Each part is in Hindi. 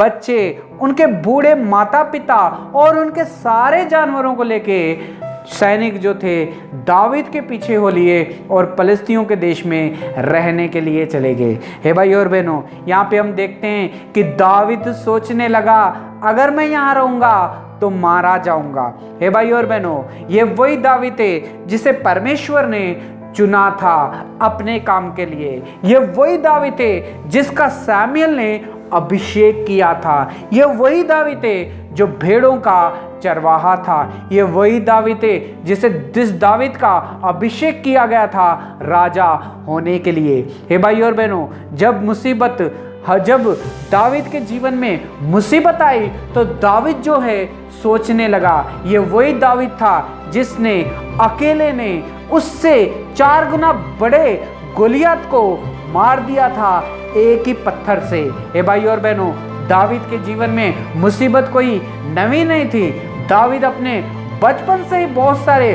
बच्चे, उनके बूढ़े माता पिता और उनके सारे जानवरों को लेके सैनिक जो थे दावीद के पीछे हो लिए और फलिस्तियों के देश में रहने के लिए चले गए। हे भाई और बहनों, यहाँ पे हम देखते हैं कि दावीद सोचने लगा, अगर मैं यहाँ रहूंगा तो मारा जाऊंगा। हे भाई और बहनों, ये वही दावीद है जिसे परमेश्वर ने चुना था अपने काम के लिए। ये वही दावीद है जिसका सैमुएल ने अभिषेक किया था। ये वही दावीद है जो भेड़ों का चरवाहा था। ये वही दावीद है जिस दावीद का अभिषेक किया गया था राजा होने के लिए। हे भाई और बहनों, जब दावीद के जीवन में मुसीबत आई तो दावीद जो है सोचने लगा, ये वही दावीद था जिसने अकेले ने उससे 4 गुना बड़े गोलियत को मार दिया था एक ही पत्थर से। हे भाई और बहनों, दावीद के जीवन में मुसीबत कोई नवी नहीं थी। दावीद अपने बचपन से ही बहुत सारे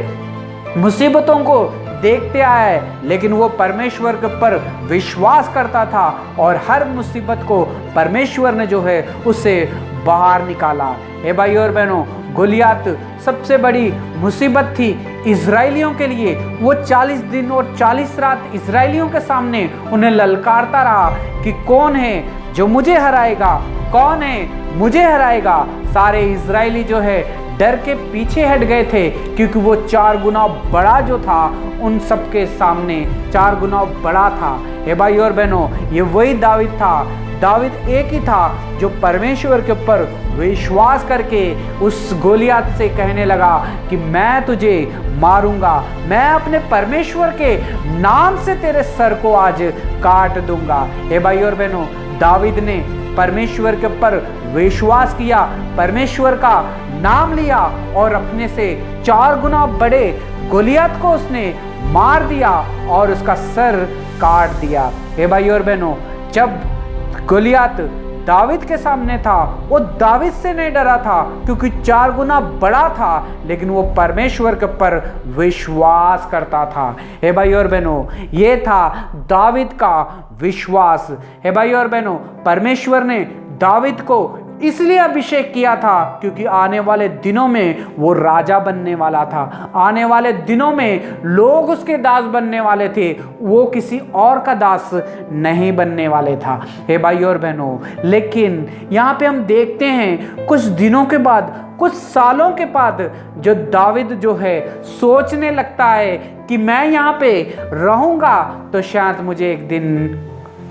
मुसीबतों को देखते आया है, लेकिन वो परमेश्वर के ऊपर विश्वास करता था और हर मुसीबत को परमेश्वर ने जो है उससे बाहर निकाला। हे भाई और बहनों, गोलियत सबसे बड़ी मुसीबत थी इजरायलियों के लिए। वो 40 दिन और 40 रात इजरायलियों के सामने उन्हें ललकारता रहा कि कौन है जो मुझे हराएगा, कौन है मुझे हराएगा। सारे इजरायली जो है डर के पीछे हट गए थे, क्योंकि वो 4 गुना बड़ा जो था उन सबके सामने 4 गुना बड़ा था। हे भाई और बहनों, ये वही दावीद था। दावीद एक ही था जो परमेश्वर के ऊपर विश्वास करके उस गोलियत से कहने लगा कि मैं तुझे मारूंगा, मैं अपने परमेश्वर के नाम से तेरे सर को आज काट दूंगा। हे भाई और बहनों, दावीद ने परमेश्वर के ऊपर विश्वास किया, परमेश्वर का नाम लिया और अपने से 4 गुना बड़े गोलियत को उसने मार दिया और उसका सर काट दिया। हे भाई और बहनों, जब गोलियत दावीद के सामने था, वो दावीद से नहीं डरा था क्योंकि 4 गुना बड़ा था, लेकिन वो परमेश्वर के ऊपर विश्वास करता था। हे भाई और बहनों, ये था दावीद का विश्वास। हे भाई और बहनों, परमेश्वर ने दावीद को इसलिए अभिषेक किया था क्योंकि आने वाले दिनों में वो राजा बनने वाला था। आने वाले दिनों में लोग उसके दास बनने वाले थे, वो किसी और का दास नहीं बनने वाले था। हे भाई और बहनों, लेकिन यहाँ पे हम देखते हैं कुछ दिनों के बाद, कुछ सालों के बाद जो दावीद जो है सोचने लगता है कि मैं यहाँ पे रहूँगा तो शायद मुझे एक दिन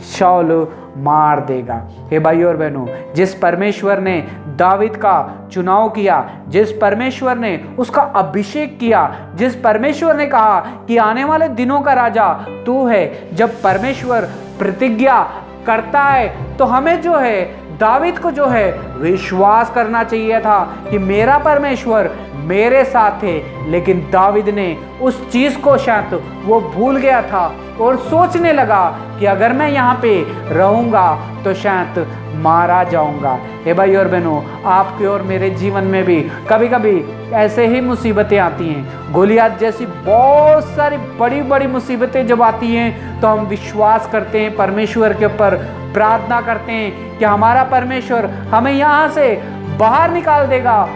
शाऊल मार देगा। हे भाई और बहनों, जिस परमेश्वर ने दावीद का चुनाव किया, जिस परमेश्वर ने उसका अभिषेक किया, जिस परमेश्वर ने कहा कि आने वाले दिनों का राजा तू है, जब परमेश्वर प्रतिज्ञा करता है तो हमें जो है दावीद को जो है विश्वास करना चाहिए था कि मेरा परमेश्वर मेरे साथ है। लेकिन दावीद ने उस चीज को शायद वो भूल गया था और सोचने लगा कि अगर मैं यहाँ पे रहूँगा तो शायद मारा जाऊँगा। हे भाई और बहनों, आपके और मेरे जीवन में भी कभी कभी ऐसे ही मुसीबतें आती हैं। गोलियत जैसी बहुत सारी बड़ी बड़ी मुसीबतें जब आती हैं तो हम विश्वास करते हैं परमेश्वर के ऊपर, प्रार्थना करते हैं कि हमारा परमेश्वर हमें यहाँ से बाहर निकाल देगा।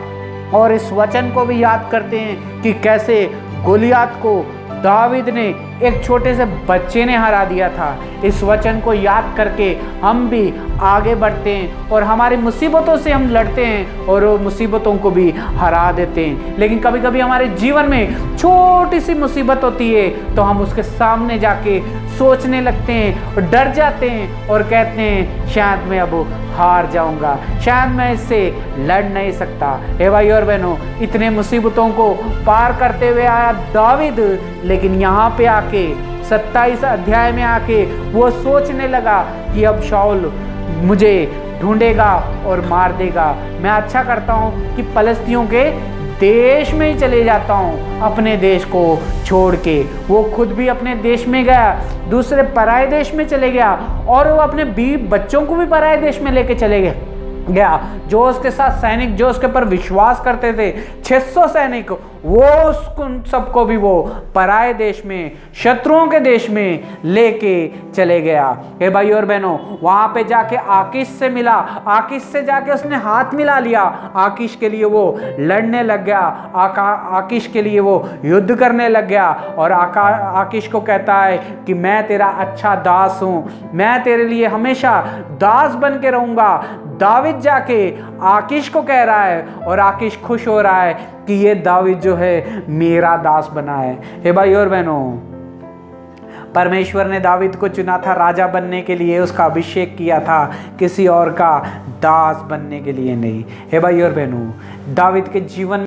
और इस वचन को भी याद करते हैं कि कैसे गोलियत को दावीद ने एक छोटे से बच्चे ने हरा दिया था। इस वचन को याद करके हम भी आगे बढ़ते हैं और हमारी मुसीबतों से हम लड़ते हैं और वो मुसीबतों को भी हरा देते हैं। लेकिन कभी कभी हमारे जीवन में छोटी सी मुसीबत होती है तो हम उसके सामने जाके सोचने लगते हैं और डर जाते हैं और कहते हैं शायद मैं अब हार जाऊंगा, शायद मैं इससे लड़ नहीं सकता। हे भाई और बहनों, इतने मुसीबतों को पार करते हुए आया दावीद, लेकिन यहाँ पे आके 27 अध्याय में आके वो सोचने लगा कि अब शाऊल मुझे ढूंढेगा और मार देगा। मैं अच्छा करता हूँ कि फलिस्तियों के देश में ही चले जाता हूँ, अपने देश को छोड़ के। वो खुद भी अपने देश में गया, दूसरे पराये देश में चले गया और वो अपने बीवी बच्चों को भी पराये देश में लेके चले गया। जो उसके साथ सैनिक जो उसके ऊपर विश्वास करते थे, 600 सैनिक, वो उन सबको भी वो पराए देश में, शत्रुओं के देश में लेके चले गया। हे भाई और बहनों, वहां पे जाके आकीश से मिला, आकीश से जाके उसने हाथ मिला लिया, आकीश के लिए वो लड़ने लग गया, आकीश के लिए वो युद्ध करने लग गया और आकीश को कहता है कि मैं तेरा अच्छा दास हूं, मैं तेरे लिए हमेशा दास बन के रहूंगा। दाविद जाके आकीश को कह रहा है और आकीश खुश हो रहा है कि ये दाविद जो है मेरा दास बना है। हे भाई और बहनों, परमेश्वर ने दाविद को चुना था राजा बनने के लिए, उसका अभिषेक किया था, किसी और का दास बनने के लिए नहीं। हे भाई और बहनों, दाविद के जीवन